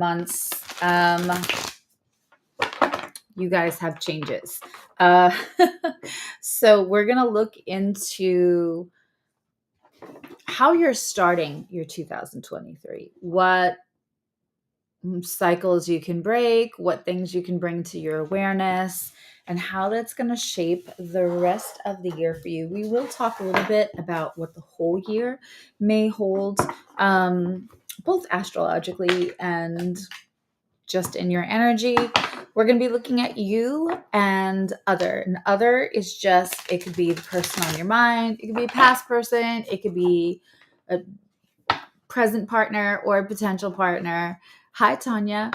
months, you guys have changes. Uh, so we're going to look into how you're starting your 2023. What cycles you can break, what things you can bring to your awareness, and how that's going to shape the rest of the year for you. We will talk a little bit about what the whole year may hold, both astrologically and just in your energy. We're going to be looking at you and other. And other is just, it could be the person on your mind. It could be a past person. It could be a present partner or a potential partner. Hi, Tanya.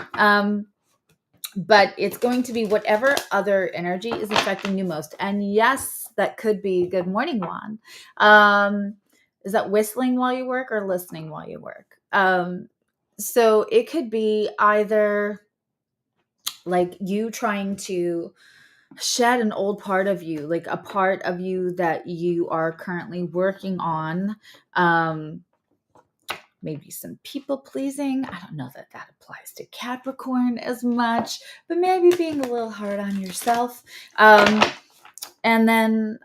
But it's going to be whatever other energy is affecting you most. And yes, that could be good morning, Juan. Is that whistling while you work or listening while you work? So it could be either like you trying to shed an old part of you, like a part of you that you are currently working on. Maybe some people pleasing. I don't know that that applies to Capricorn as much, but maybe being a little hard on yourself. And then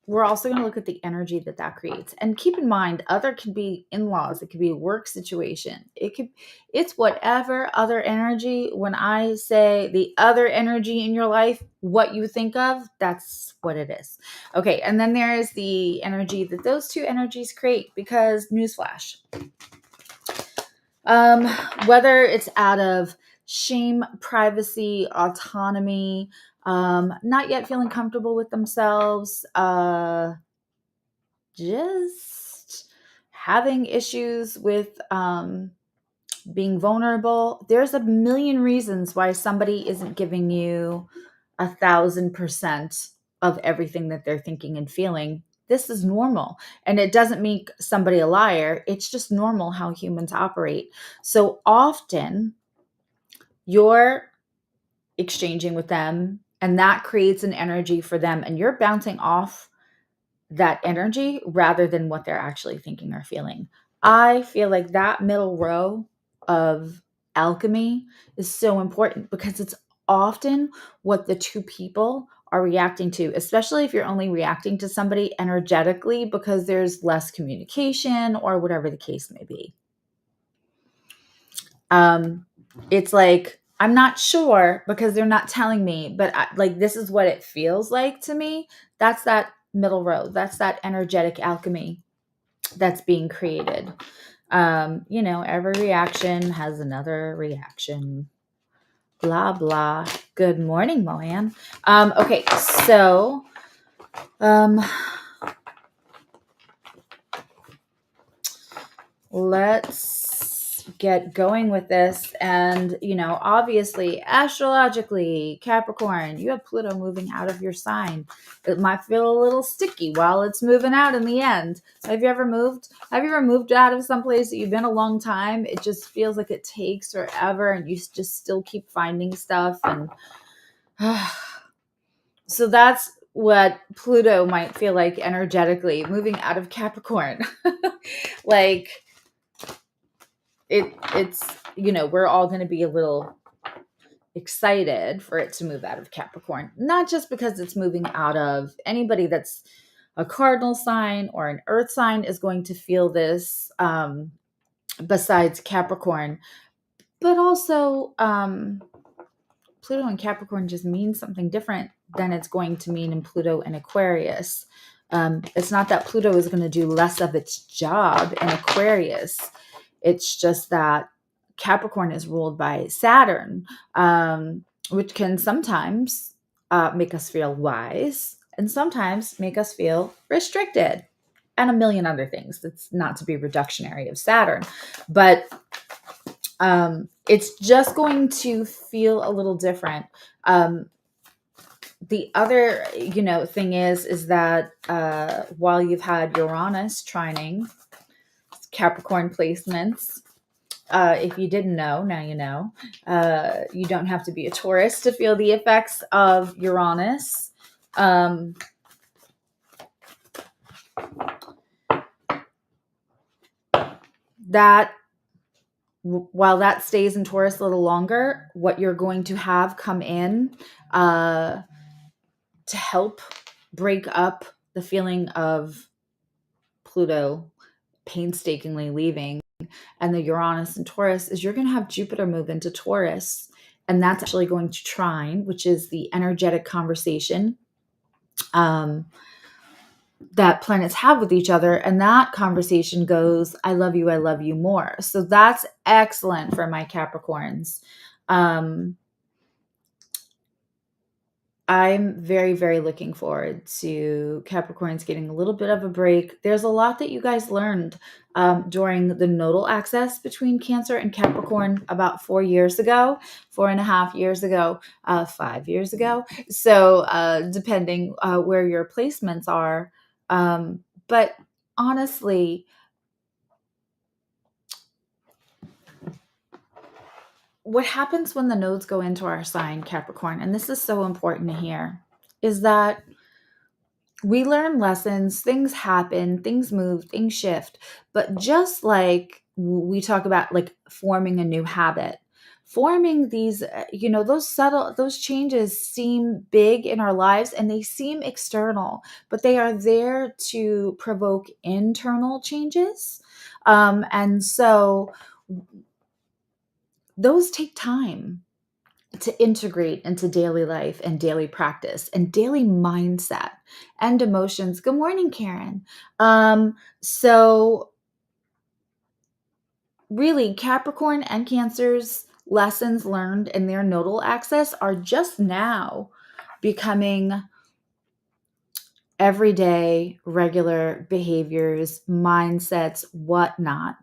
we're also going to look at the energy that that creates. And keep in mind, other could be in-laws. It could be a work situation. It's whatever other energy. When I say the other energy in your life, what you think of, that's what it is. Okay. And then there is the energy that those two energies create, because newsflash, whether it's out of shame, privacy, autonomy, not yet feeling comfortable with themselves, just having issues with being vulnerable. There's a million reasons why somebody isn't giving you 1,000% of everything that they're thinking and feeling. This is normal. And it doesn't make somebody a liar. It's just normal how humans operate. So often you're exchanging with them, and that creates an energy for them, and you're bouncing off that energy rather than what they're actually thinking or feeling. I feel like that middle row of alchemy is so important, because it's often what the two people are reacting to, especially if you're only reacting to somebody energetically because there's less communication or whatever the case may be. It's like, I'm not sure because they're not telling me, but this is what it feels like to me. That's that middle row. That's that energetic alchemy that's being created. Every reaction has another reaction. Blah, blah. Good morning, Moanne. Okay, so let's get going with this. And, obviously, astrologically, Capricorn, you have Pluto moving out of your sign. It might feel a little sticky while it's moving out in the end. Have you ever moved? Have you ever moved out of someplace that you've been a long time? It just feels like it takes forever, and you just still keep finding stuff. And so that's what Pluto might feel like energetically, moving out of Capricorn. It's we're all going to be a little excited for it to move out of Capricorn, not just because it's moving out of anybody that's a cardinal sign or an earth sign is going to feel this, besides Capricorn, but also Pluto and Capricorn just means something different than it's going to mean in Pluto and Aquarius. It's not that Pluto is going to do less of its job in Aquarius. It's just that Capricorn is ruled by Saturn, which can sometimes make us feel wise and sometimes make us feel restricted, and a million other things. That's not to be reductionary of Saturn, but it's just going to feel a little different. The other, thing is that while you've had Uranus trining Capricorn placements, if you didn't know, now you know. You don't have to be a Taurus to feel the effects of Uranus. That while that stays in Taurus a little longer, what you're going to have come in to help break up the feeling of Pluto painstakingly leaving and the Uranus and Taurus is you're going to have Jupiter move into Taurus. And that's actually going to trine, which is the energetic conversation that planets have with each other. And that conversation goes, I love you more. So that's excellent for my Capricorns. I'm very, very looking forward to Capricorns getting a little bit of a break. There's a lot that you guys learned during the nodal axis between Cancer and Capricorn about 4.5 years ago, 5 years ago. So depending where your placements are. But honestly, what happens when the nodes go into our sign, Capricorn, and this is so important to hear, is that we learn lessons, things happen, things move, things shift. But just like we talk about like forming a new habit, forming these, those changes seem big in our lives and they seem external, but they are there to provoke internal changes. And so those take time to integrate into daily life and daily practice and daily mindset and emotions. Good morning, Karen. So really Capricorn and Cancer's lessons learned in their nodal axis are just now becoming everyday, regular behaviors, mindsets, whatnot.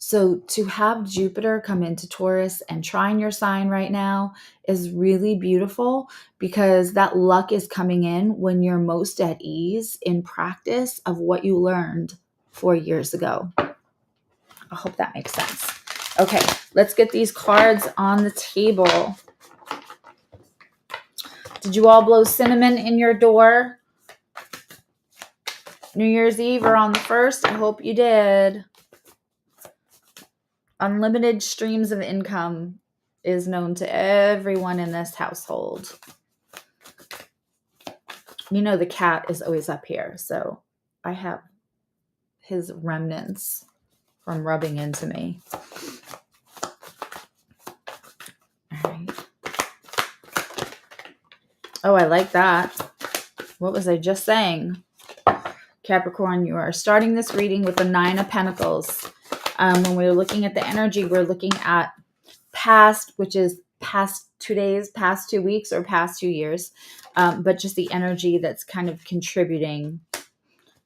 So to have Jupiter come into Taurus and trine your sign right now is really beautiful because that luck is coming in when you're most at ease in practice of what you learned 4 years ago. I hope that makes sense. Okay, let's get these cards on the table. Did you all blow cinnamon in your door New Year's Eve or on the 1st? I hope you did. Unlimited streams of income is known to everyone in this household. You know, the cat is always up here, so I have his remnants from rubbing into me. All right. Oh, I like that. What was I just saying? Capricorn, you are starting this reading with the 9 of Pentacles. When we're looking at the energy, we're looking at past, which is past 2 days, past 2 weeks, or past 2 years, but just the energy that's kind of contributing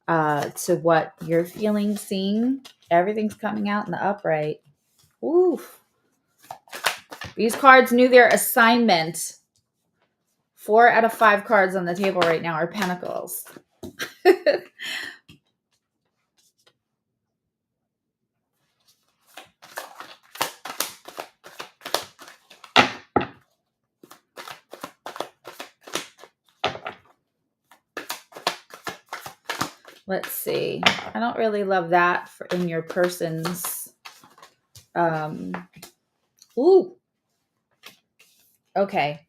to what you're feeling, seeing. Everything's coming out in the upright. Oof. These cards knew their assignment. 4 out of 5 cards on the table right now are Pentacles. Let's see. I don't really love that in your person's. Ooh. Okay.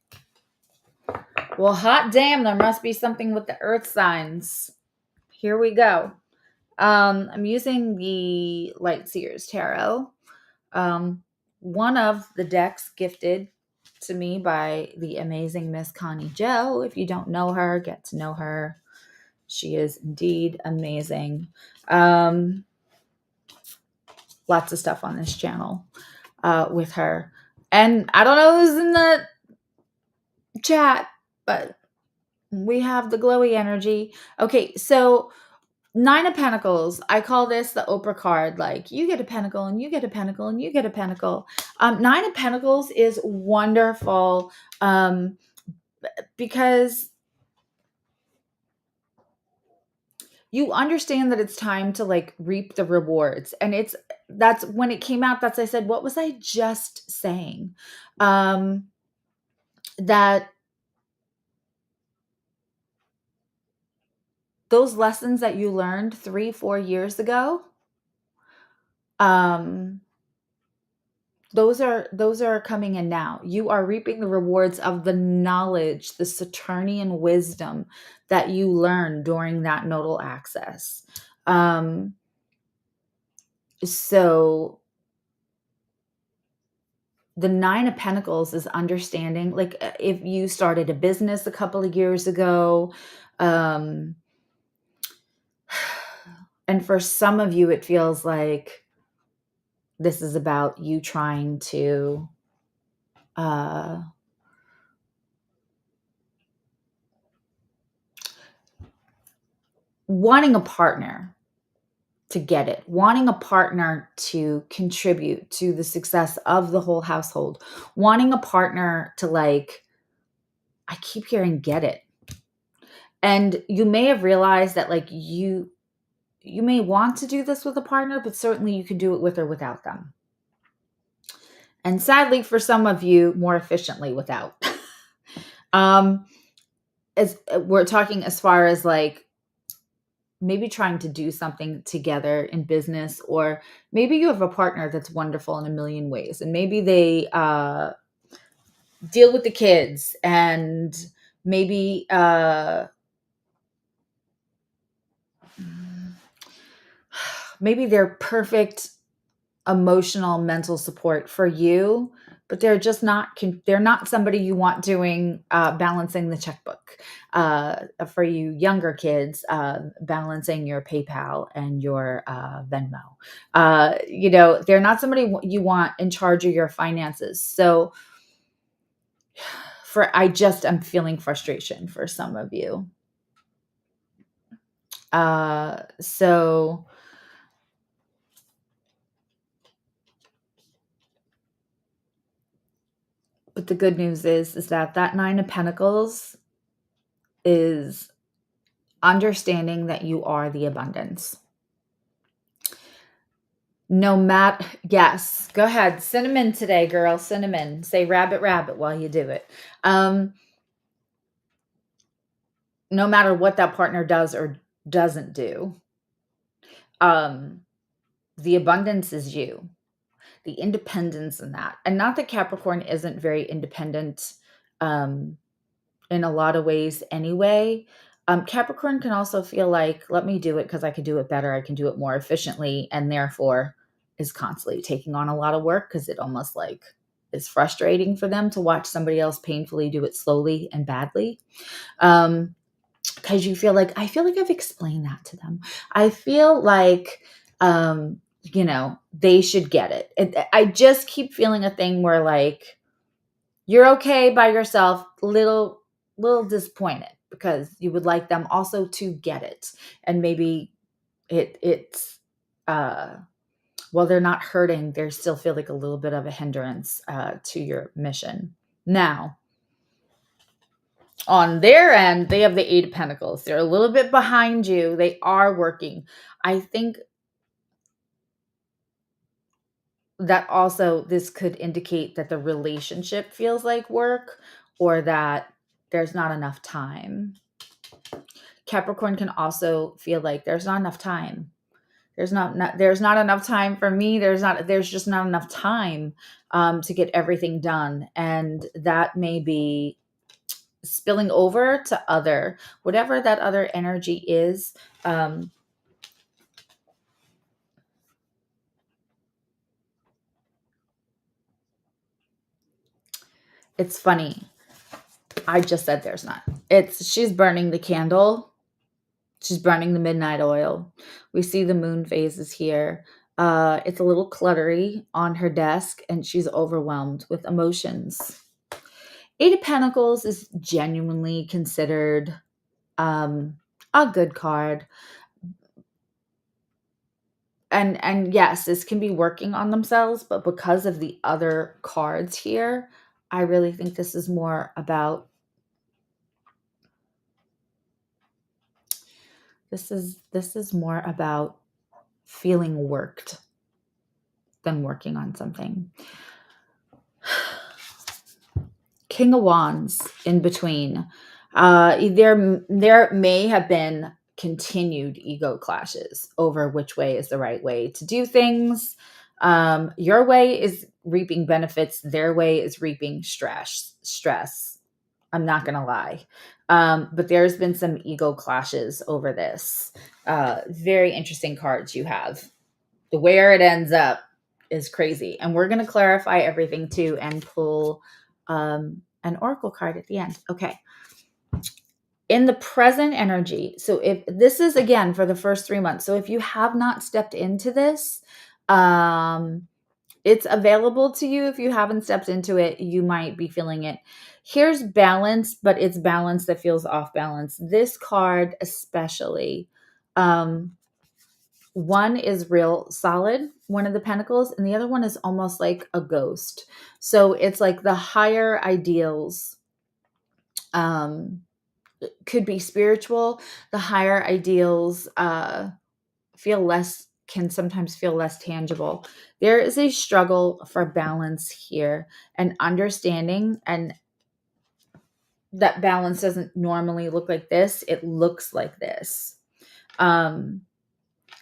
Well, hot damn, there must be something with the earth signs. Here we go. I'm using the Light Seers Tarot. One of the decks gifted to me by the amazing Miss Connie Joe. If you don't know her, get to know her. She is indeed amazing. Lots of stuff on this channel with her. And I don't know who's in the chat, but we have the glowy energy. Okay, so 9 of Pentacles. I call this the Oprah card. Like, you get a pentacle and you get a pentacle and you get a pentacle. 9 of Pentacles is wonderful because you understand that it's time to like reap the rewards. And that's when it came out. I said, what was I just saying? That those lessons that you learned 3-4 years ago, those are coming in now. You are reaping the rewards of the knowledge, the Saturnian wisdom that you learned during that nodal axis. So the Nine of Pentacles is understanding, like if you started a business a couple of years ago, and for some of you, it feels like this is about you trying to wanting a partner to get it, wanting a partner to contribute to the success of the whole household, wanting a partner to, like, I keep hearing get it. And you may have realized that, like, you may want to do this with a partner, but certainly you can do it with or without them. And sadly, for some of you, more efficiently without. As we're talking as far as, like, maybe trying to do something together in business, or maybe you have a partner that's wonderful in a million ways, and maybe they deal with the kids, and maybe maybe they're perfect emotional, mental support for you, but they're just not, they're not somebody you want doing balancing the checkbook. For you younger kids, balancing your PayPal and your Venmo. They're not somebody you want in charge of your finances. So I'm feeling frustration for some of you. But the good news is that Nine of Pentacles is understanding that you are the abundance. No matter, yes, go ahead. Cinnamon today, girl. Cinnamon. Say rabbit, rabbit while you do it. No matter what that partner does or doesn't do, the abundance is you. The independence in that. And not that Capricorn isn't very independent in a lot of ways anyway. Capricorn can also feel like, let me do it because I can do it better. I can do it more efficiently, and therefore is constantly taking on a lot of work because it almost like is frustrating for them to watch somebody else painfully do it slowly and badly. Because I feel like I've explained that to them. I feel like, they should get it. I just keep feeling a thing where, like, you're okay by yourself, little disappointed because you would like them also to get it. And maybe it's while they're not hurting, they still feel like a little bit of a hindrance to your mission. Now, on their end, they have the Eight of Pentacles. They're a little bit behind you. They are working. I think that also this could indicate that the relationship feels like work, or that there's not enough time. Capricorn can also feel like there's not enough time. There's not enough time for me. There's just not enough time to get everything done. And that may be spilling over to whatever that other energy is. It's funny. I just said there's not. She's burning the candle. She's burning the midnight oil. We see the moon phases here. It's a little cluttery on her desk, and she's overwhelmed with emotions. Eight of Pentacles is genuinely considered a good card. And yes, this can be working on themselves, but because of the other cards here, I really think this is more about this is more about feeling worked than working on something. King of Wands in between. There may have been continued ego clashes over which way is the right way to do things. Your way is reaping benefits. Their way is reaping stress. I'm not going to lie. But there's been some ego clashes over this. Very interesting cards you have. The where it ends up is crazy. And we're going to clarify everything too and pull an oracle card at the end. Okay. In the present energy, so if this is again for the first 3 months, so if you have not stepped into this, it's available to you. If you haven't stepped into it, you might be feeling it. Here's balance, but it's balance that feels off balance. This card especially, one is real solid, one of the pentacles, and the other one is almost like a ghost. So it's like the higher ideals, could be spiritual. The higher ideals can sometimes feel less tangible. There is a struggle for balance here and understanding, and that balance doesn't normally look like this. It looks like this.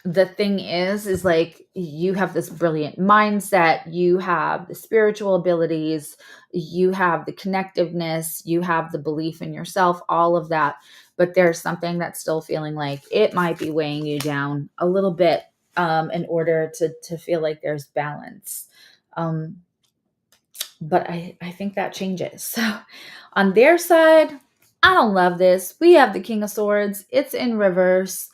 The thing is like you have this brilliant mindset, you have the spiritual abilities, you have the connectiveness, you have the belief in yourself, all of that. But there's something that's still feeling like it might be weighing you down a little bit in order to feel like there's balance. But I think that changes. So on their side, I don't love this. We have the King of Swords. It's in reverse.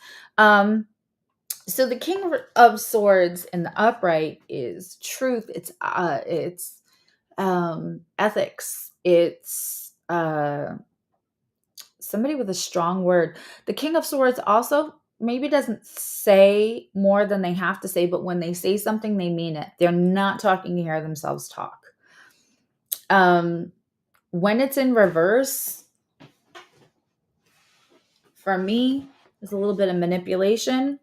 So the King of Swords in the upright is truth. It's ethics. It's somebody with a strong word. The King of Swords also maybe doesn't say more than they have to say, but when they say something, they mean it. They're not talking to hear themselves talk. When it's in reverse, for me, there's a little bit of manipulation.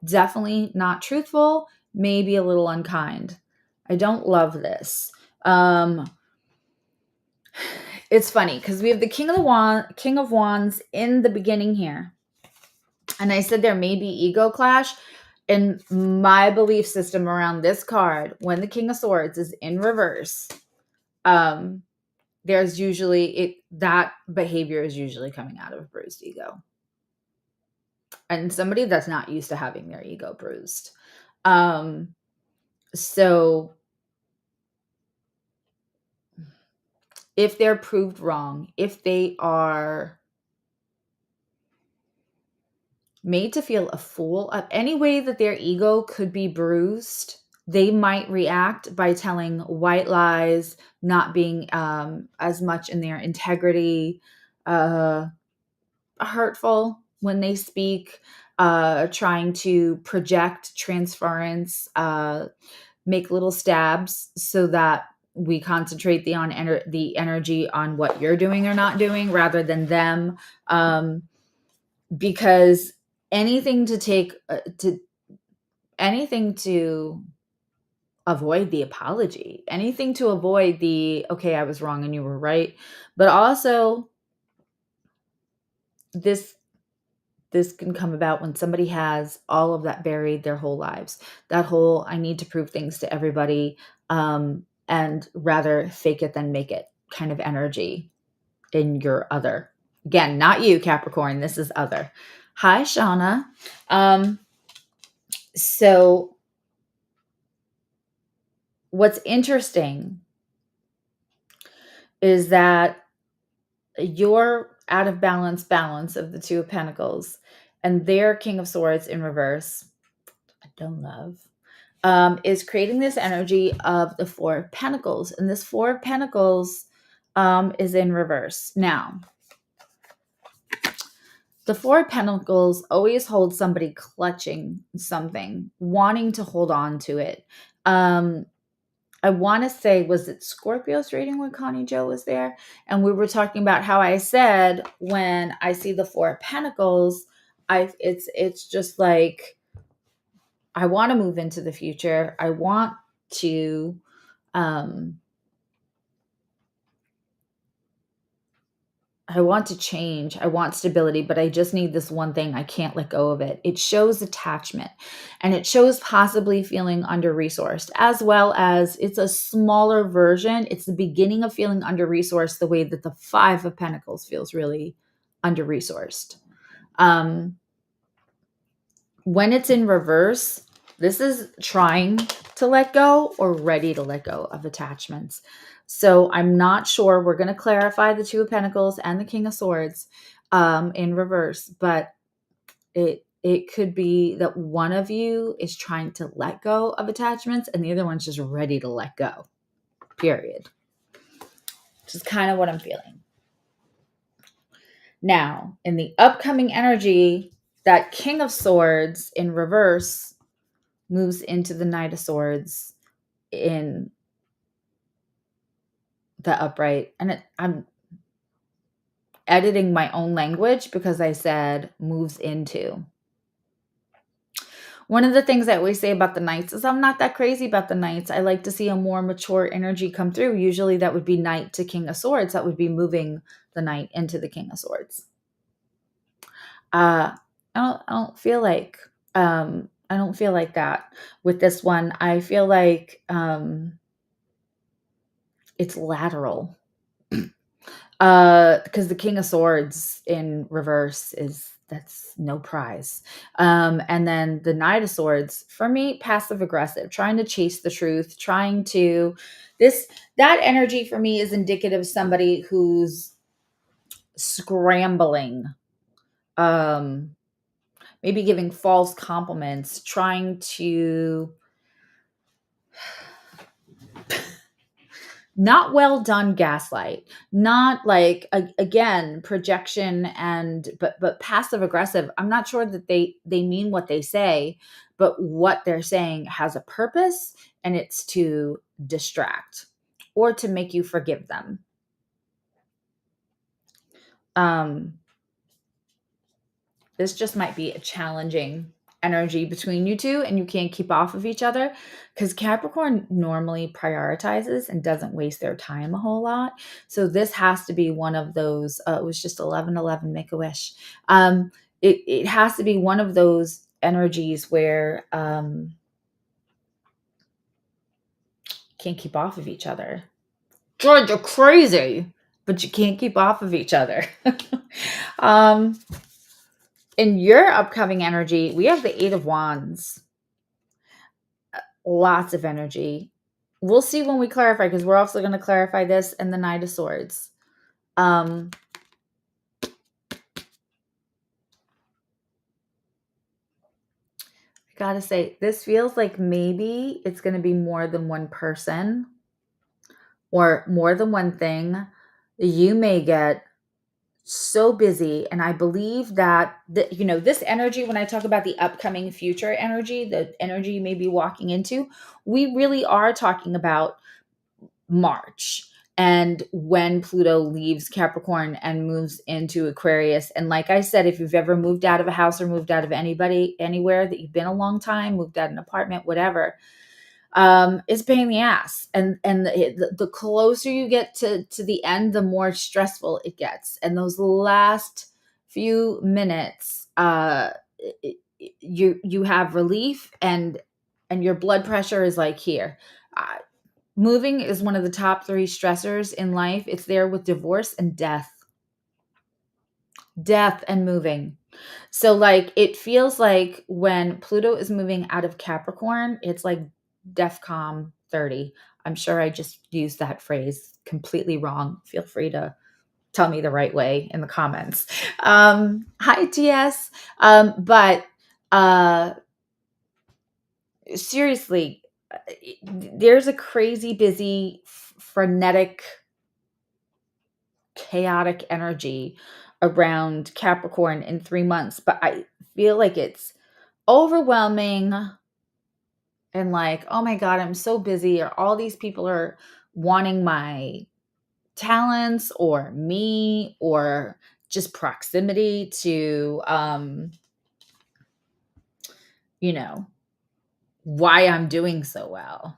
Definitely not truthful, maybe a little unkind. I don't love this. It's funny because we have the King of Wands in the beginning here. And I said there may be ego clash. In my belief system around this card, when the King of Swords is in reverse, there's usually that behavior is usually coming out of a bruised ego. And somebody that's not used to having their ego bruised. So if they're proved wrong, if they are made to feel a fool of any way that their ego could be bruised, they might react by telling white lies, not being as much in their integrity, hurtful when they speak, trying to project transference, make little stabs so that we concentrate the energy on what you're doing or not doing rather than them. Because anything to avoid the apology, anything to avoid the, okay, I was wrong and you were right. But also this can come about when somebody has all of that buried their whole lives. That whole, I need to prove things to everybody, and rather fake it than make it kind of energy in your other. Again, not you, Capricorn. This is other. Hi, Shauna. So what's interesting is that you're out of balance of the Two of Pentacles, and their King of Swords in reverse, I don't love, is creating this energy of the Four of Pentacles. And this Four of Pentacles is in reverse. Now, the Four of Pentacles always holds somebody clutching something, wanting to hold on to it. I want to say, was it Scorpio's reading when Connie Joe was there? And we were talking about how I said, when I see the Four of Pentacles, it's just like, I want to move into the future. I want to, I want to change. I want stability, but I just need this one thing. I can't let go of it. It shows attachment, and it shows possibly feeling under-resourced, as well as it's a smaller version. It's the beginning of feeling under-resourced the way that the Five of Pentacles feels really under-resourced. When it's in reverse, this is trying to let go or ready to let go of attachments. So I'm not sure. We're going to clarify the Two of Pentacles and the King of Swords in reverse, but it could be that one of you is trying to let go of attachments and the other one's just ready to let go, period. Which is kind of what I'm feeling. Now, in the upcoming energy, that King of Swords in reverse moves into the Knight of Swords in the upright. And I'm editing my own language because I said moves into. One of the things I always say about the Knights is I'm not that crazy about the Knights. I like to see a more mature energy come through. Usually that would be Knight to King of Swords. That would be moving the Knight into the King of Swords. I don't feel like that with this one. I feel like it's lateral. Because the King of Swords in reverse that's no prize. And then the Knight of Swords, for me, passive aggressive, trying to chase the truth, that energy for me is indicative of somebody who's scrambling, maybe giving false compliments, trying to not well done gaslight, not like again projection but passive aggressive. I'm not sure that they mean what they say, but what they're saying has a purpose, and it's to distract or to make you forgive them. This just might be a challenging energy between you two, and you can't keep off of each other because Capricorn normally prioritizes and doesn't waste their time a whole lot. So this has to be one of those. It was just 11:11. Make a wish. It has to be one of those energies where can't keep off of each other. George, you're crazy, but you can't keep off of each other. In your upcoming energy, we have the Eight of Wands. Lots of energy. We'll see when we clarify, because we're also going to clarify this and the Knight of Swords. I gotta say, this feels like maybe it's going to be more than one person or more than one thing. You may get so busy, and I believe that this energy, when I talk about the upcoming future energy, the energy you may be walking into, we really are talking about March and when Pluto leaves Capricorn and moves into Aquarius. And like I said, if you've ever moved out of a house or moved out of anywhere that you've been a long time, moved out of an apartment, whatever, it's a pain in the ass. And the closer you get to the end, the more stressful it gets. And those last few minutes, you have relief, and your blood pressure is like here. Moving is one of the top 3 stressors in life. It's there with divorce and death and moving. So like, it feels like when Pluto is moving out of Capricorn, it's like DEFCON 30. I'm sure I just used that phrase completely wrong. Feel free to tell me the right way in the comments. Hi, TS. But seriously, there's a crazy, busy, frenetic, chaotic energy around Capricorn in 3 months, but I feel like it's overwhelming and like, oh my God, I'm so busy, or all these people are wanting my talents or me, or just proximity to why I'm doing so well.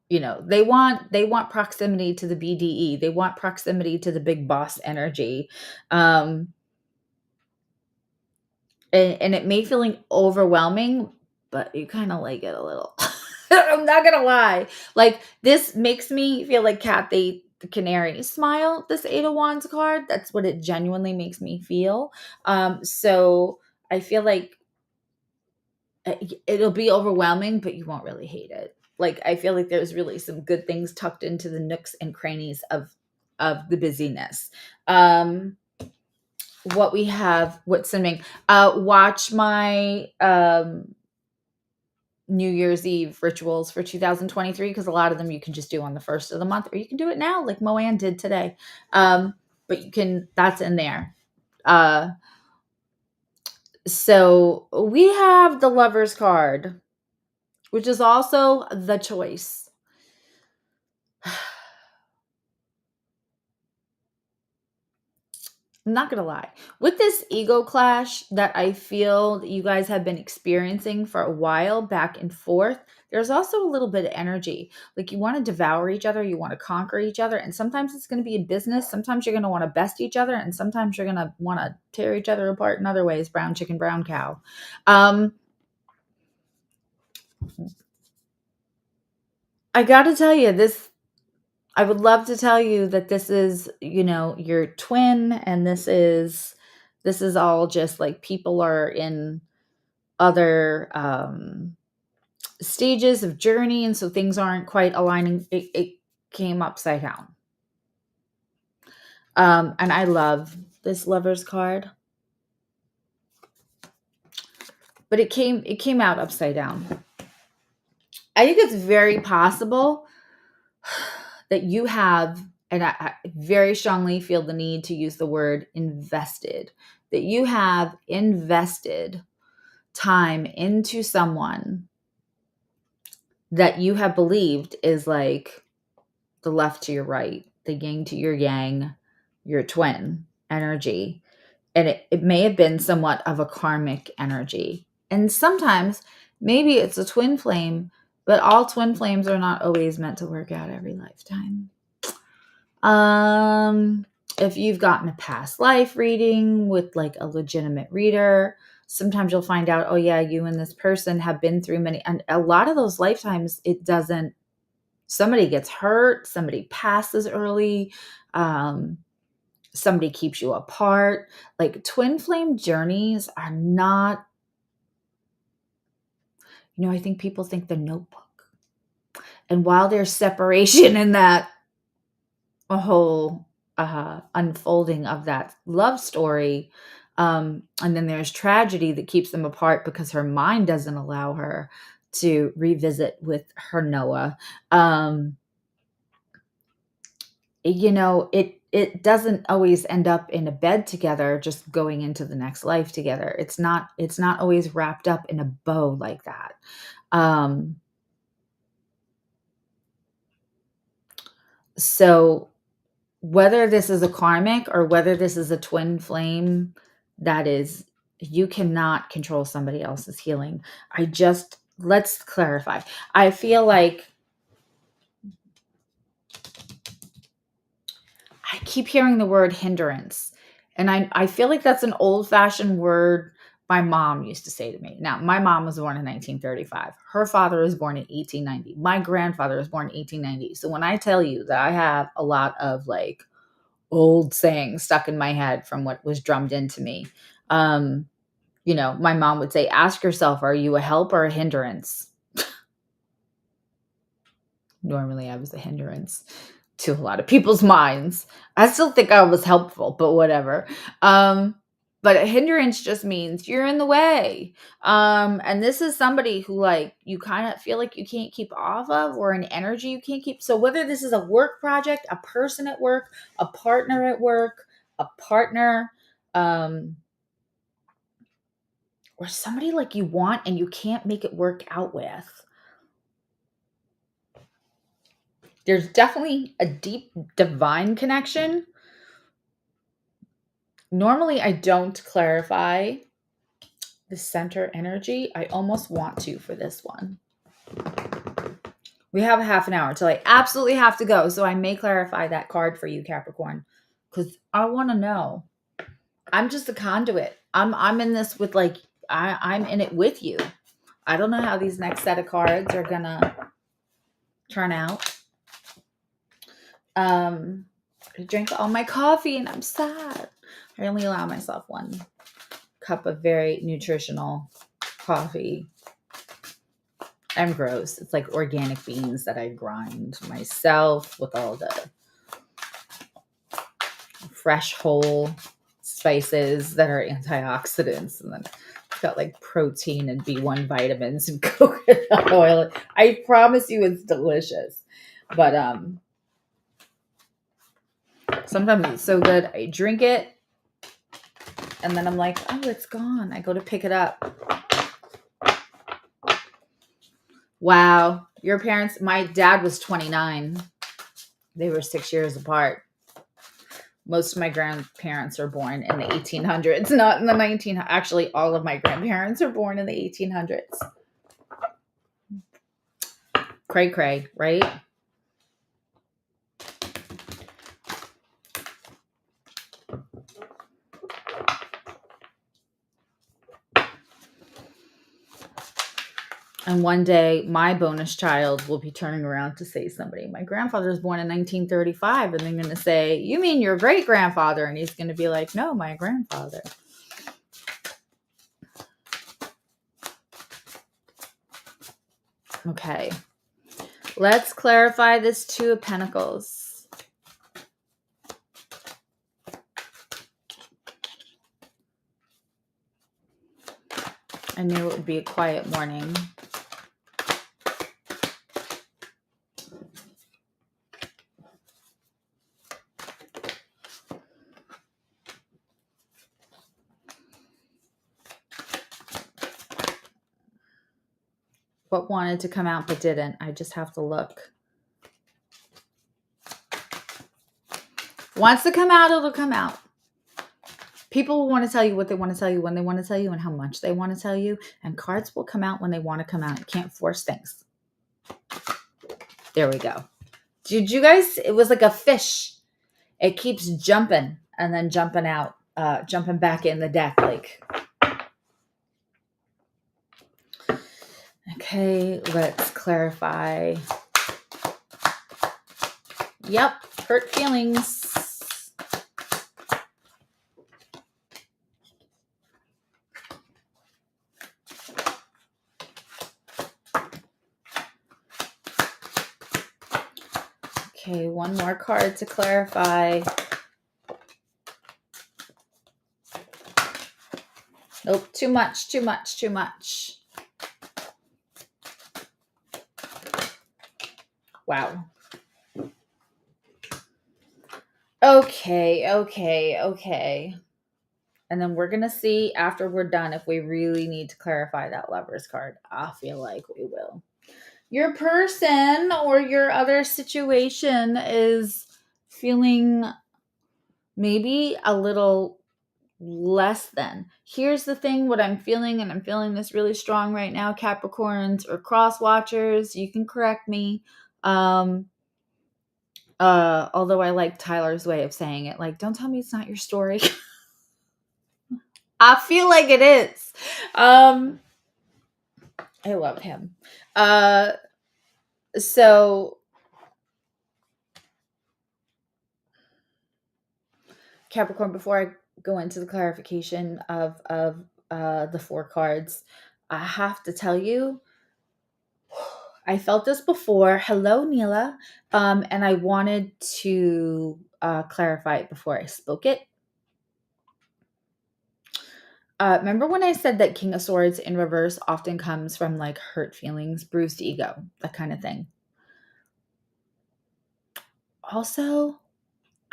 they want proximity to the BDE. They want proximity to the big boss energy. And it may feel like overwhelming, but you kind of like it a little. I'm not gonna lie. Like, this makes me feel like Cat the Canary smile. This Eight of Wands card. That's what it genuinely makes me feel. So I feel like it'll be overwhelming, but you won't really hate it. Like, I feel like there's really some good things tucked into the nooks and crannies of the busyness. What we have, what's something? Watch my New Year's Eve rituals for 2023, because a lot of them you can just do on the first of the month, or you can do it now, like Moanne did today. But that's in there. So we have the Lover's card, which is also the choice. I'm not going to lie. With this ego clash that I feel that you guys have been experiencing for a while, back and forth, there's also a little bit of energy. Like, you want to devour each other, you want to conquer each other, and sometimes it's going to be in business. Sometimes you're going to want to best each other, and sometimes you're going to want to tear each other apart in other ways. Brown chicken, brown cow. I got to tell you, I would love to tell you that this is, your twin, and this is all just like people are in other stages of journey, and so things aren't quite aligning. It came upside down. And I love this Lover's card, but it came out upside down. I think it's very possible that you have, and I very strongly feel the need to use the word invested, that you have invested time into someone that you have believed is like the left to your right, the yin to your yang, your twin energy. And it may have been somewhat of a karmic energy. And sometimes maybe it's a twin flame, but all twin flames are not always meant to work out every lifetime. If you've gotten a past life reading with like a legitimate reader, sometimes you'll find out, oh yeah, you and this person have been through many, and a lot of those lifetimes, somebody gets hurt, somebody passes early, somebody keeps you apart. Like, twin flame journeys are not, I think people think the Notebook. And while there's separation in that, a whole unfolding of that love story, and then there's tragedy that keeps them apart because her mind doesn't allow her to revisit with her Noah. It doesn't always end up in a bed together, just going into the next life together. It's not always wrapped up in a bow like that. So whether this is a karmic or whether this is a twin flame, you cannot control somebody else's healing. Let's clarify. I feel like I keep hearing the word hindrance, and I feel like that's an old-fashioned word my mom used to say to me. Now, my mom was born in 1935. Her father was born in 1890. My grandfather was born in 1890. So when I tell you that I have a lot of like old sayings stuck in my head from what was drummed into me, my mom would say, ask yourself, are you a help or a hindrance? Normally I was a hindrance to a lot of people's minds. I still think I was helpful, but whatever. But a hindrance just means you're in the way. And this is somebody who, like, you kind of feel like you can't keep off of, or an energy you can't keep. So whether this is a work project, a person at work, a partner at work, a partner, or somebody like you want and you can't make it work out with, there's definitely a deep divine connection. Normally, I don't clarify the center energy. I almost want to for this one. We have a half an hour till I absolutely have to go. So I may clarify that card for you, Capricorn, because I want to know. I'm just a conduit. I'm in this with like I'm in it with you. I don't know how these next set of cards are gonna turn out. I drank all my coffee and I'm sad. I only allow myself one cup of very nutritional coffee. I'm gross. It's like organic beans that I grind myself with all the fresh whole spices that are antioxidants, and then it's got like protein and B1 vitamins and coconut oil. I promise you it's delicious. But sometimes it's so good I drink it and then I'm like, oh, it's gone. I go to pick it up. Wow. Your parents, my dad was 29. They were 6 years apart. Most of my grandparents are born in the 1800s, not in the 1900s. Actually, all of my grandparents are born in the 1800s. Cray cray, right? And one day, my bonus child will be turning around to say somebody, my grandfather was born in 1935. And they're going to say, you mean your great grandfather? And he's going to be like, no, my grandfather. Okay. Let's clarify this Two of Pentacles. I knew it would be a quiet morning. What wanted to come out but didn't. I just have to look. Wants to come out, it'll come out. People will want to tell you what they want to tell you, when they want to tell you, and how much they want to tell you. And cards will come out when they want to come out. You can't force things. There we go. Did you guys? It was like a fish. It keeps jumping and then jumping out, jumping back in the deck. Like, okay, let's clarify. Yep, hurt feelings. Okay, one more card to clarify. Nope, too much, too much, too much. Wow. Okay. And then we're going to see after we're done if we really need to clarify that Lover's card. I feel like we will. Your person or your other situation is feeling maybe a little less than. Here's the thing, what I'm feeling, and I'm feeling this really strong right now, Capricorns or cross watchers, you can correct me. Although I like Tyler's way of saying it, like, don't tell me it's not your story. I feel like it is. I love him. So Capricorn, before I go into the clarification of the four cards, I have to tell you, I felt this before. Hello, Neela. And I wanted to clarify it before I spoke it. Remember when I said that King of Swords in reverse often comes from like hurt feelings, bruised ego, that kind of thing. Also,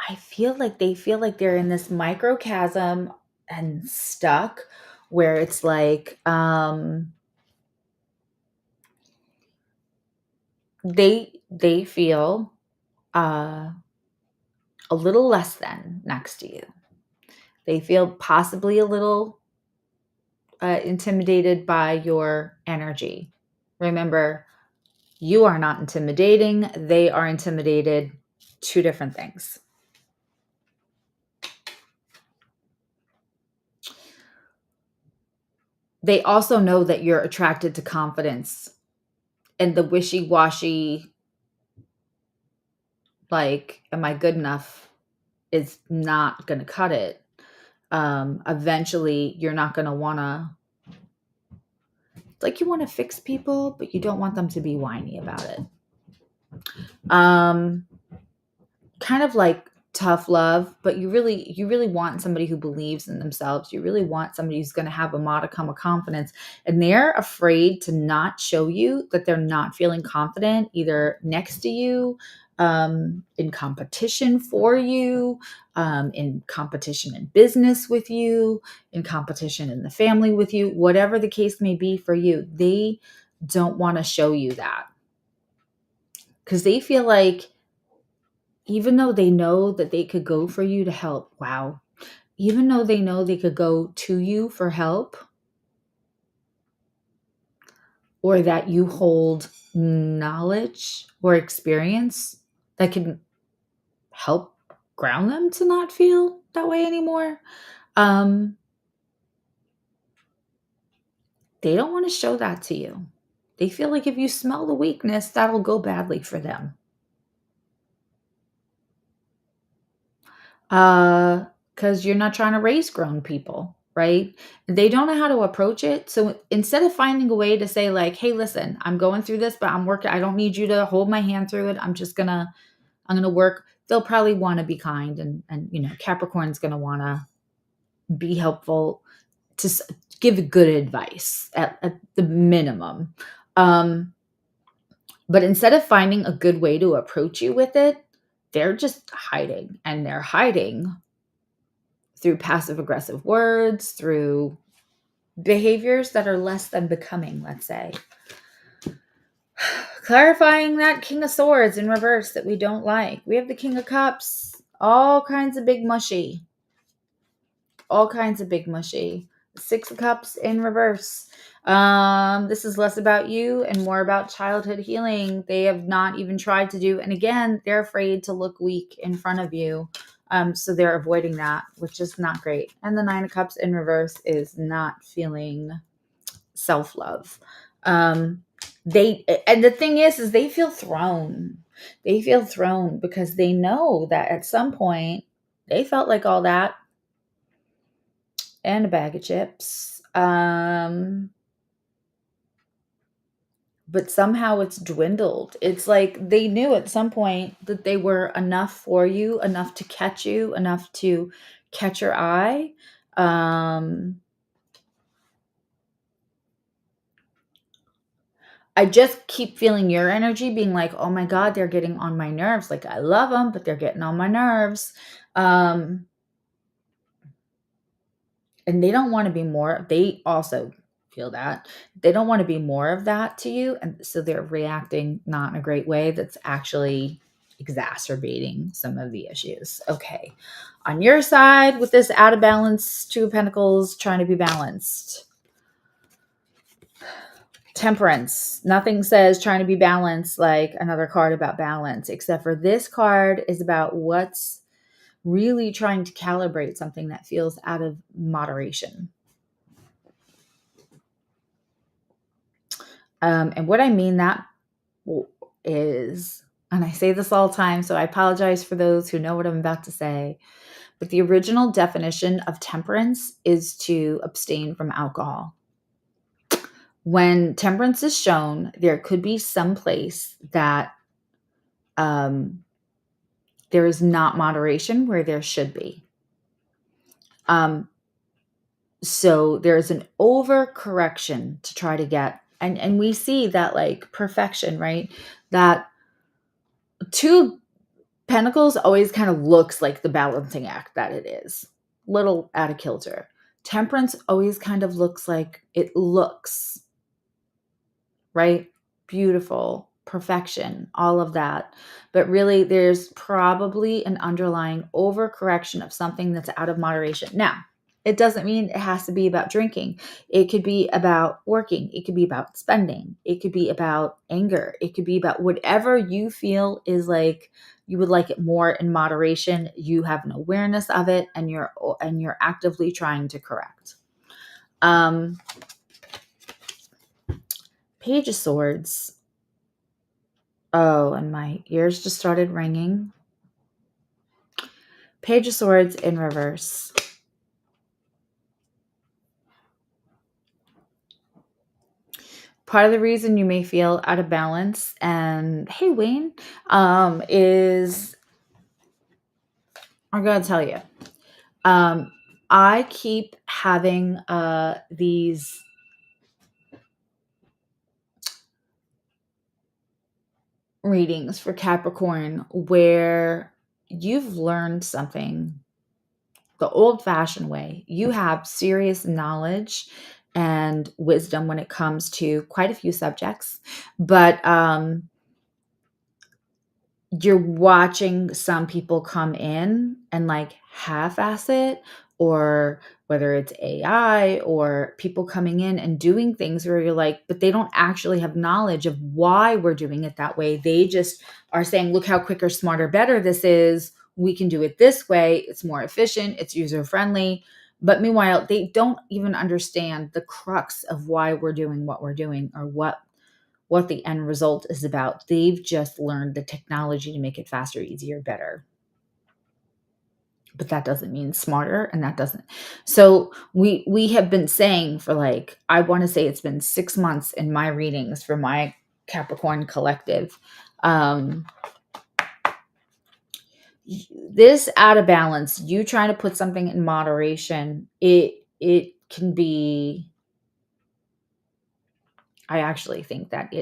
I feel like they feel like they're in this microcosm and stuck where it's like they feel a little less than next to you. They feel possibly a little intimidated by your energy. Remember, You are not intimidating. They are intimidated. Two different things. They also know that you're attracted to confidence, and the wishy-washy, like, am I good enough, is not going to cut it. Eventually, you're not going to want to, like, you want to fix people, but you don't want them to be whiny about it. Kind of like tough love, but you really want somebody who believes in themselves. You really want somebody who's going to have a modicum of confidence, and they're afraid to not show you that they're not feeling confident either next to you, in competition for you, in competition in business with you, in competition in the family with you, whatever the case may be for you. They don't want to show you that because they feel like, even though they know that they could go for you to help, wow, even though they know they could go to you for help, or that you hold knowledge or experience that can help ground them to not feel that way anymore, they don't want to show that to you. They feel like if you smell the weakness, that'll go badly for them. Because you're not trying to raise grown people, right? They don't know how to approach it. So instead of finding a way to say, like, hey, listen, I'm going through this, but I'm working, I don't need you to hold my hand through it. I'm gonna work. They'll probably want to be kind, and Capricorn's gonna want to be helpful, to give good advice at the minimum. But instead of finding a good way to approach you with it, they're just hiding, and they're hiding through passive aggressive words, through behaviors that are less than becoming, let's say. Clarifying that King of Swords in reverse that we don't like. We have the King of Cups, all kinds of big mushy. All kinds of big mushy. Six of Cups in reverse. This is less about you and more about childhood healing. They have not even tried to do, and again, they're afraid to look weak in front of you. So they're avoiding that, which is not great. And the Nine of Cups in reverse is not feeling self-love. And the thing is they feel thrown. They feel thrown because they know that at some point they felt like all that and a bag of chips. But somehow it's dwindled. It's like they knew at some point that they were enough for you, enough to catch you, enough to catch your eye. I just keep feeling your energy being like, oh my God, they're getting on my nerves. Like, I love them, but they're getting on my nerves. And they don't want to be more. They also feel that. They don't want to be more of that to you. And so they're reacting not in a great way that's actually exacerbating some of the issues. Okay. On your side, with this out of balance, Two of Pentacles, trying to be balanced. Temperance. Nothing says trying to be balanced like another card about balance, except for this card is about what's really trying to calibrate something that feels out of moderation. And what I mean that is, and I say this all the time, so I apologize for those who know what I'm about to say, but the original definition of temperance is to abstain from alcohol. When temperance is shown, there could be some place that there is not moderation where there should be. So there's an overcorrection to try to get, and we see that like perfection, right? That Two Pentacles always kind of looks like the balancing act that it is. Little out of kilter. Temperance always kind of looks like it looks, right? Beautiful, perfection, all of that. But really, there's probably an underlying overcorrection of something that's out of moderation. Now, It doesn't mean it has to be about drinking. It could be about working. It could be about spending. It could be about anger. It could be about whatever you feel is like you would like it more in moderation. You have an awareness of it, and you're actively trying to correct. Page of Swords. Oh, and my ears just started ringing. Page of Swords in reverse. Part of the reason you may feel out of balance, and hey, Wayne, is I'm going to tell you. I keep having these readings for Capricorn where you've learned something the old-fashioned way. You have serious knowledge and wisdom when it comes to quite a few subjects, but you're watching some people come in and like half-ass it, or whether it's AI or people coming in and doing things where you're like, but they don't actually have knowledge of why we're doing it that way. They just are saying, look how quicker, smarter, better this is. We can do it this way. It's more efficient. It's user-friendly. But meanwhile, they don't even understand the crux of why we're doing what we're doing, or what the end result is about. They've just learned the technology to make it faster, easier, better. But that doesn't mean smarter, and that doesn't. So we have been saying for like, I want to say it's been 6 months in my readings for my Capricorn collective. This out of balance, you trying to put something in moderation, it can be, I actually think that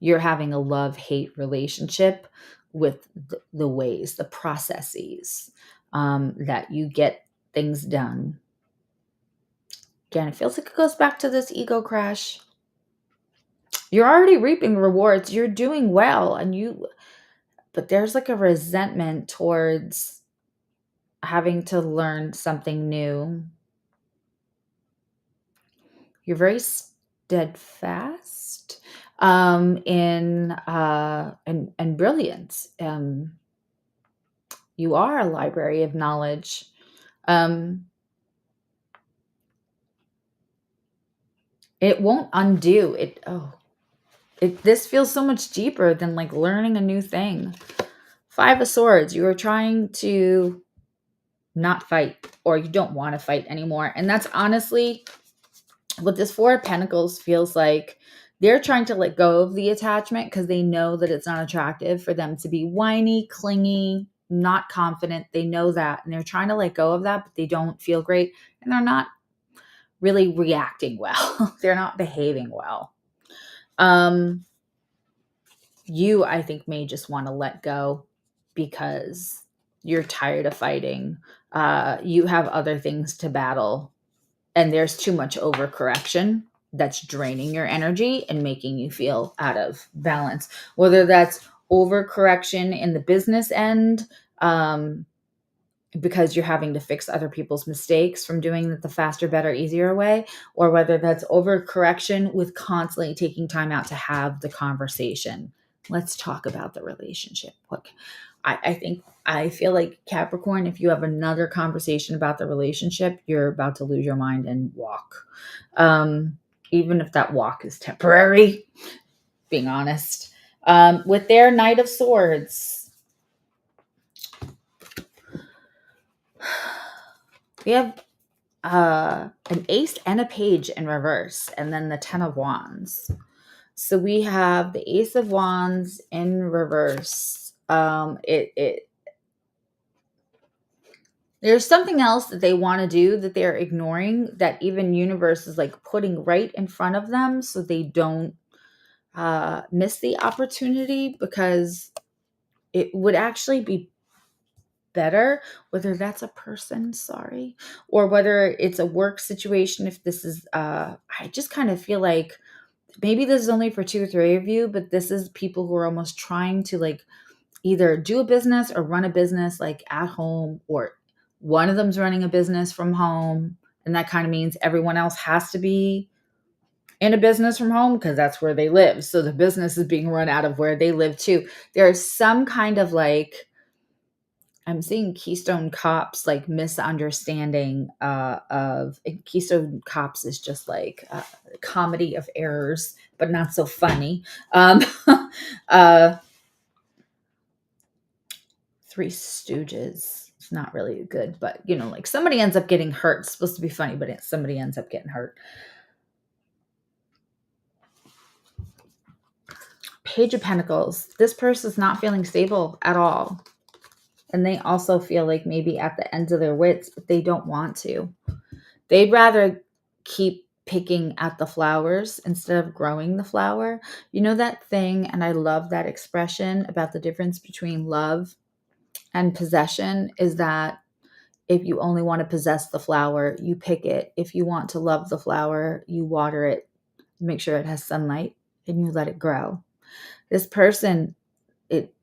you're having a love-hate relationship with the ways, the processes that you get things done. Again, it feels like it goes back to this ego crash. You're already reaping rewards. You're doing well, but there's like a resentment towards having to learn something new. You're very steadfast in brilliance. You are a library of knowledge. It won't undo it. This feels so much deeper than like learning a new thing. 5 of Swords. You are trying to not fight, or you don't want to fight anymore. And that's honestly what this 4 of Pentacles feels like. They're trying to let go of the attachment because they know that it's not attractive for them to be whiny, clingy, not confident. They know that, and they're trying to let go of that, but they don't feel great, and they're not really reacting well. They're not behaving well. You, I think, may just want to let go because you're tired of fighting. You have other things to battle, and there's too much overcorrection that's draining your energy and making you feel out of balance. Whether that's overcorrection in the business end, because you're having to fix other people's mistakes from doing it the faster, better, easier way, or whether that's overcorrection with constantly taking time out to have the conversation. Let's talk about the relationship. Look, I feel like Capricorn, if you have another conversation about the relationship, you're about to lose your mind and walk. Even if that walk is temporary, being honest. With their Knight of Swords, we have an ace and a page in reverse, and then the 10 of Wands. So we have the Ace of Wands in reverse. There's something else that they want to do that they're ignoring, that even universe is like putting right in front of them so they don't miss the opportunity, because it would actually be better, whether that's a person, sorry, or whether it's a work situation. If this is, I just kind of feel like maybe this is only for 2 or 3 of you, but this is people who are almost trying to like either do a business or run a business like at home, or one of them's running a business from home And that kind of means everyone else has to be in a business from home because that's where they live. So the business is being run out of where they live too. There's some kind of like, I'm seeing Keystone Cops like misunderstanding of Keystone Cops is just like a comedy of errors, but not so funny. Uh, Three Stooges. It's not really good, but you know, like somebody ends up getting hurt. It's supposed to be funny, but somebody ends up getting hurt. Page of Pentacles. This person is not feeling stable at all. And they also feel like maybe at the ends of their wits, but they don't want to. They'd rather keep picking at the flowers instead of growing the flower. You know that thing, and I love that expression about the difference between love and possession is that if you only want to possess the flower, you pick it. If you want to love the flower, you water it, make sure it has sunlight, and you let it grow. This person, it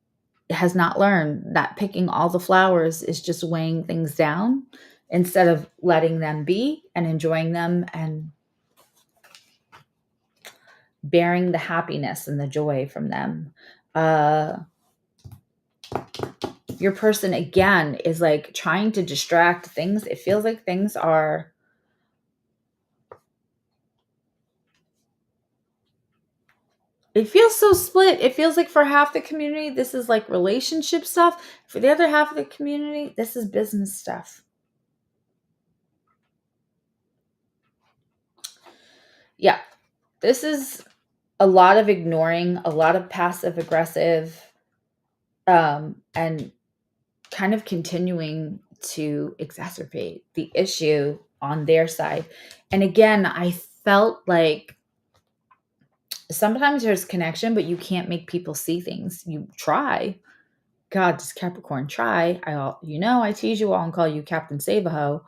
has not learned that picking all the flowers is just weighing things down instead of letting them be and enjoying them and bearing the happiness and the joy from them. Your person, again, is like trying to distract things. It feels like things are... It feels so split. It feels like for half the community, this is like relationship stuff. For the other half of the community, this is business stuff. Yeah. This is a lot of ignoring, a lot of passive aggressive, and kind of continuing to exacerbate the issue on their side. And again, I felt like sometimes there's connection, but you can't make people see things. You try. God, does Capricorn try? I tease you all and call you Captain Save-A-Ho.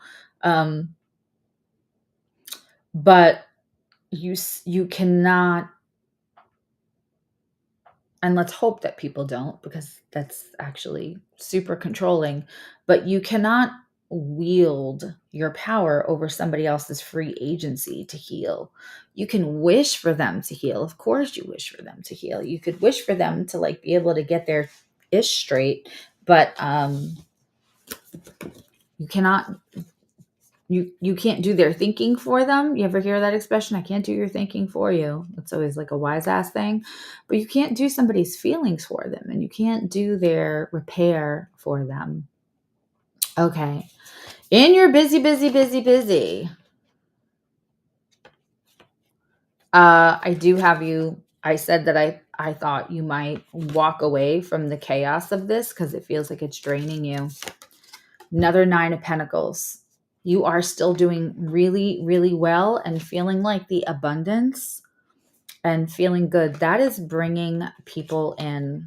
But you cannot, and let's hope that people don't, because that's actually super controlling, but you cannot wield your power over somebody else's free agency to heal. You can wish for them to heal. Of course you wish for them to heal. You could wish for them to like be able to get their ish straight, but you cannot, you can't do their thinking for them. You ever hear that expression? I can't do your thinking for you. It's always like a wise ass thing, but you can't do somebody's feelings for them, and you can't do their repair for them. Okay. In your busy, I do have you. I said that I thought you might walk away from the chaos of this because it feels like it's draining you. Another 9 of Pentacles. You are still doing really, really well and feeling like the abundance and feeling good. That is bringing people in.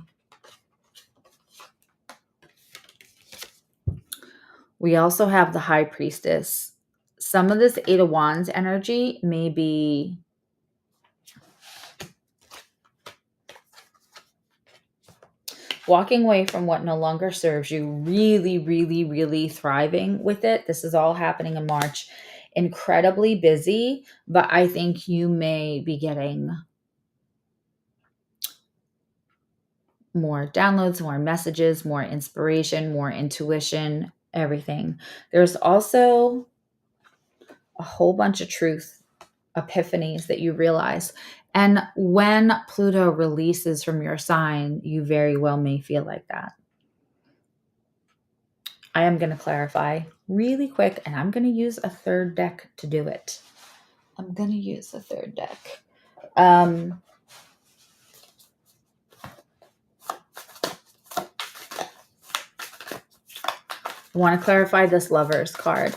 We also have the High Priestess. Some of this 8 of Wands energy may be walking away from what no longer serves you, really, really, really thriving with it. This is all happening in March. Incredibly busy, but I think you may be getting more downloads, more messages, more inspiration, more intuition, everything. There's also a whole bunch of truth epiphanies that you realize. And when Pluto releases from your sign, you very well may feel like that. I am going to clarify really quick, and I'm going to use a third deck to do it. I'm going to use a third deck. I want to clarify this Lovers card.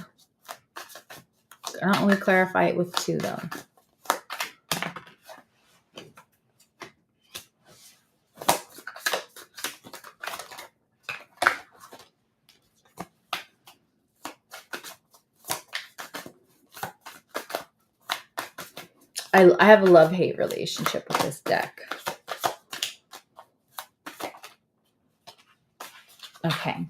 I don't want to clarify it with 2, though. I have a love-hate relationship with this deck. Okay.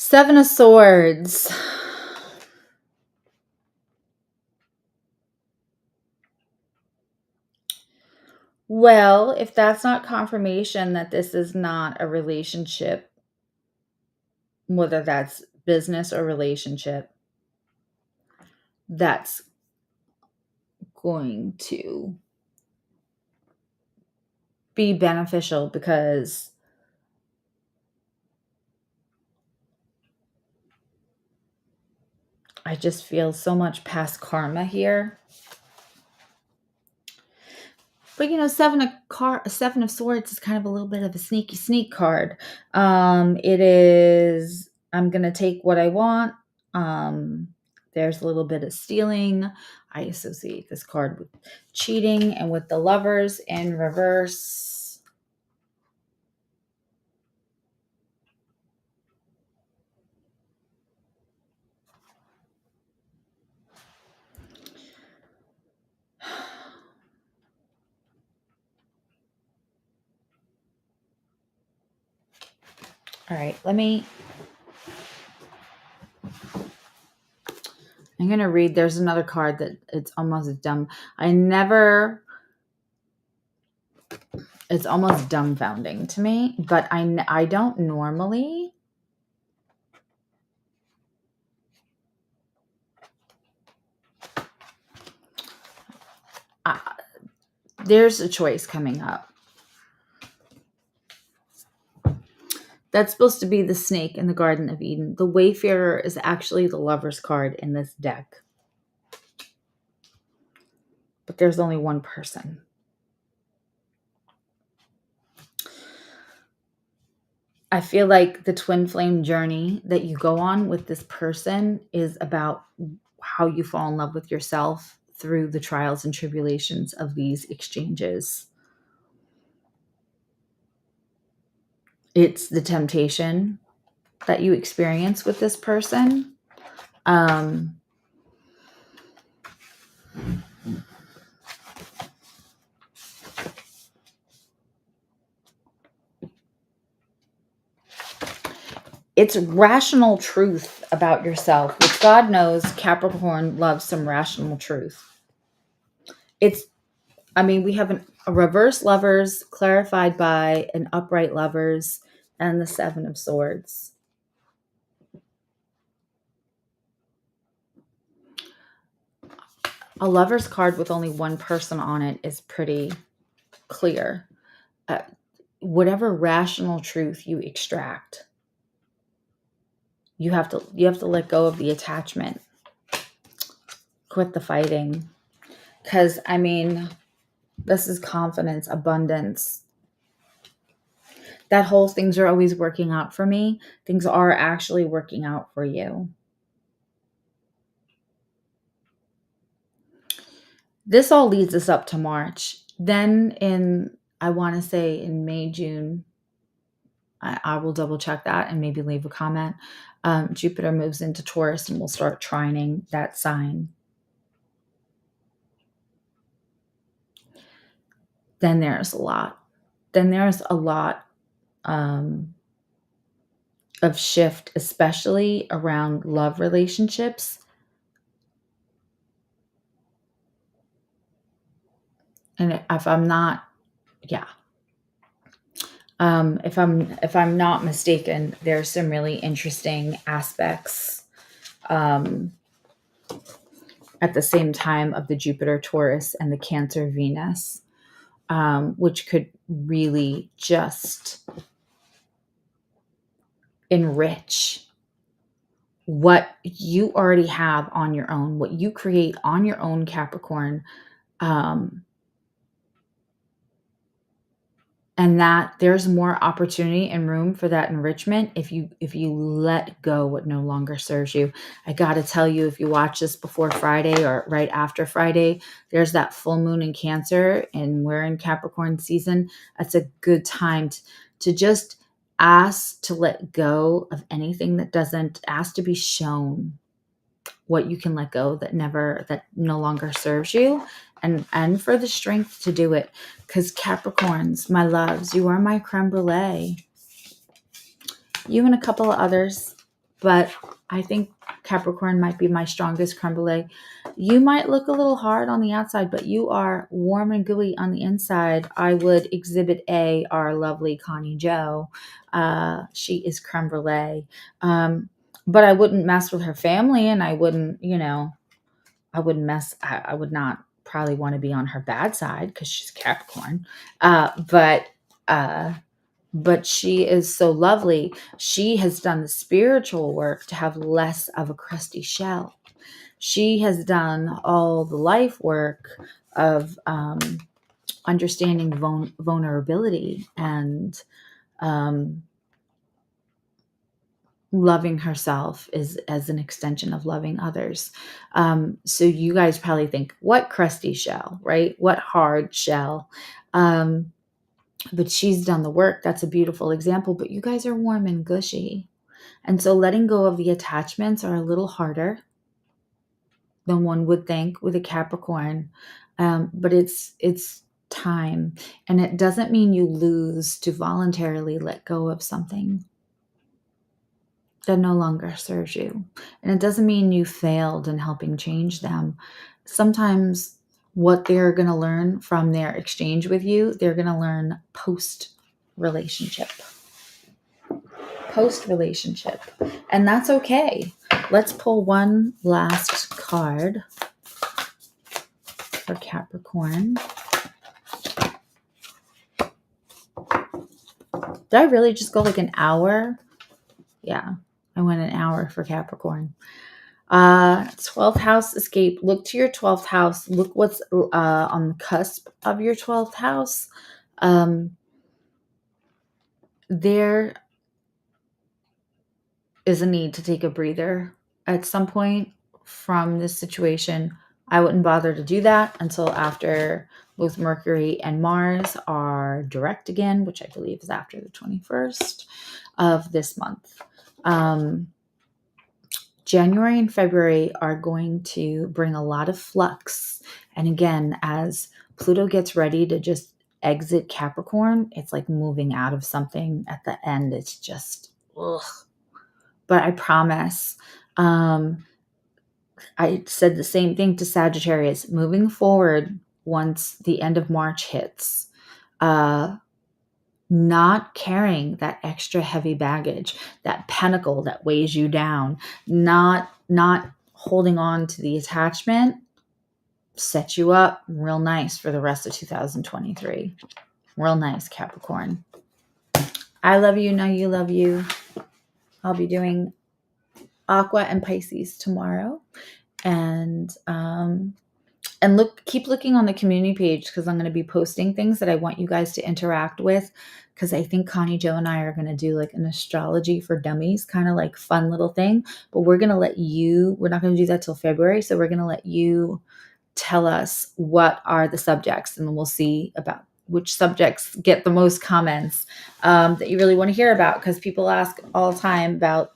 Seven of Swords. Well, if that's not confirmation that this is not a relationship, whether that's business or relationship, that's going to be beneficial, because I just feel so much past karma here. But Seven of Swords is kind of a little bit of a sneak card. It is, I'm gonna take what I want. There's a little bit of stealing. I associate this card with cheating and with the Lovers in reverse. All right, I'm going to read. There's another card that it's almost dumb. It's almost dumbfounding to me, but I don't normally. There's a choice coming up. That's supposed to be the snake in the Garden of Eden. The Wayfarer is actually the Lover's card in this deck. But there's only one person. I feel like the twin flame journey that you go on with this person is about how you fall in love with yourself through the trials and tribulations of these exchanges. It's the temptation that you experience with this person. It's rational truth about yourself, which God knows Capricorn loves some rational truth. We have a reverse Lovers clarified by an upright Lovers and the Seven of Swords. A Lovers card with only one person on it is pretty clear. Whatever rational truth you extract, you have to let go of the attachment. Quit the fighting. Because, this is confidence, abundance. That whole things are always working out for me. Things are actually working out for you. This all leads us up to March. Then I want to say in May, June, I will double check that and maybe leave a comment. Jupiter moves into Taurus and will start trining that sign. Then there's a lot. Of shift, especially around love relationships. And if I'm not mistaken, there's some really interesting aspects at the same time of the Jupiter Taurus and the Cancer Venus, which could really just enrich what you already have on your own, what you create on your own, Capricorn. And that there's more opportunity and room for that enrichment if you let go what no longer serves you. I got to tell you, if you watch this before Friday or right after Friday, there's that full moon in Cancer, and we're in Capricorn season. That's a good time to just ask to let go of anything that doesn't, ask to be shown what you can let go that no longer serves you, and for the strength to do it. Because Capricorns, my loves, you are my creme brulee. You and a couple of others but I think Capricorn might be my strongest creme brulee. You might look a little hard on the outside, but you are warm and gooey on the inside. I would exhibit A, our lovely Connie Jo. She is creme brulee. But I wouldn't mess with her family, and I wouldn't, I would not probably want to be on her bad side because she's Capricorn. But she is so lovely. She has done the spiritual work to have less of a crusty shell. She has done all the life work of understanding vulnerability and loving herself is as an extension of loving others. So you guys probably think, what crusty shell, right? What hard shell? But she's done the work. That's a beautiful example. But you guys are warm and gushy. And so letting go of the attachments are a little harder than one would think with a Capricorn. But it's time. And it doesn't mean you lose to voluntarily let go of something that no longer serves you. And it doesn't mean you failed in helping change them. Sometimes what they're going to learn from their exchange with you, they're going to learn post relationship. And that's okay. Let's pull one last card for Capricorn. Did I really just go like an hour? Yeah, I went an hour for Capricorn. 12th house escape. Look to your 12th house. Look what's on the cusp of your 12th house. There is a need to take a breather at some point from this situation. I wouldn't bother to do that until after both Mercury and Mars are direct again, which I believe is after the 21st of this month. January and February are going to bring a lot of flux. And again, as Pluto gets ready to just exit Capricorn, it's like moving out of something at the end. It's just, ugh. But I promise, I said the same thing to Sagittarius. Moving forward, once the end of March hits, not carrying that extra heavy baggage, that pentacle that weighs you down, not holding on to the attachment, set you up real nice for the rest of 2023. Real nice, Capricorn. I love you. Know you love you. I'll be doing Aqua and Pisces tomorrow. And keep looking on the community page because I'm going to be posting things that I want you guys to interact with, because I think Connie Jo and I are going to do like an astrology for dummies kind of like fun little thing. But we're not going to do that till February. So we're going to let you tell us what are the subjects, and then we'll see about which subjects get the most comments that you really want to hear about, because people ask all the time about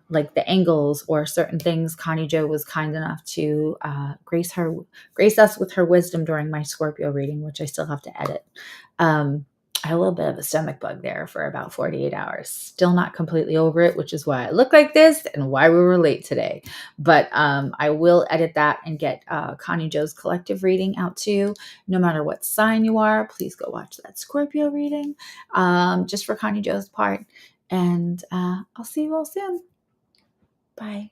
like the angles or certain things. Connie Jo was kind enough to grace us with her wisdom during my Scorpio reading, which I still have to edit. I had a little bit of a stomach bug there for about 48 hours. Still not completely over it, which is why I look like this and why we were late today. But I will edit that and get Connie Jo's collective reading out too. No matter what sign you are, please go watch that Scorpio reading just for Connie Jo's part. And I'll see you all soon. Bye.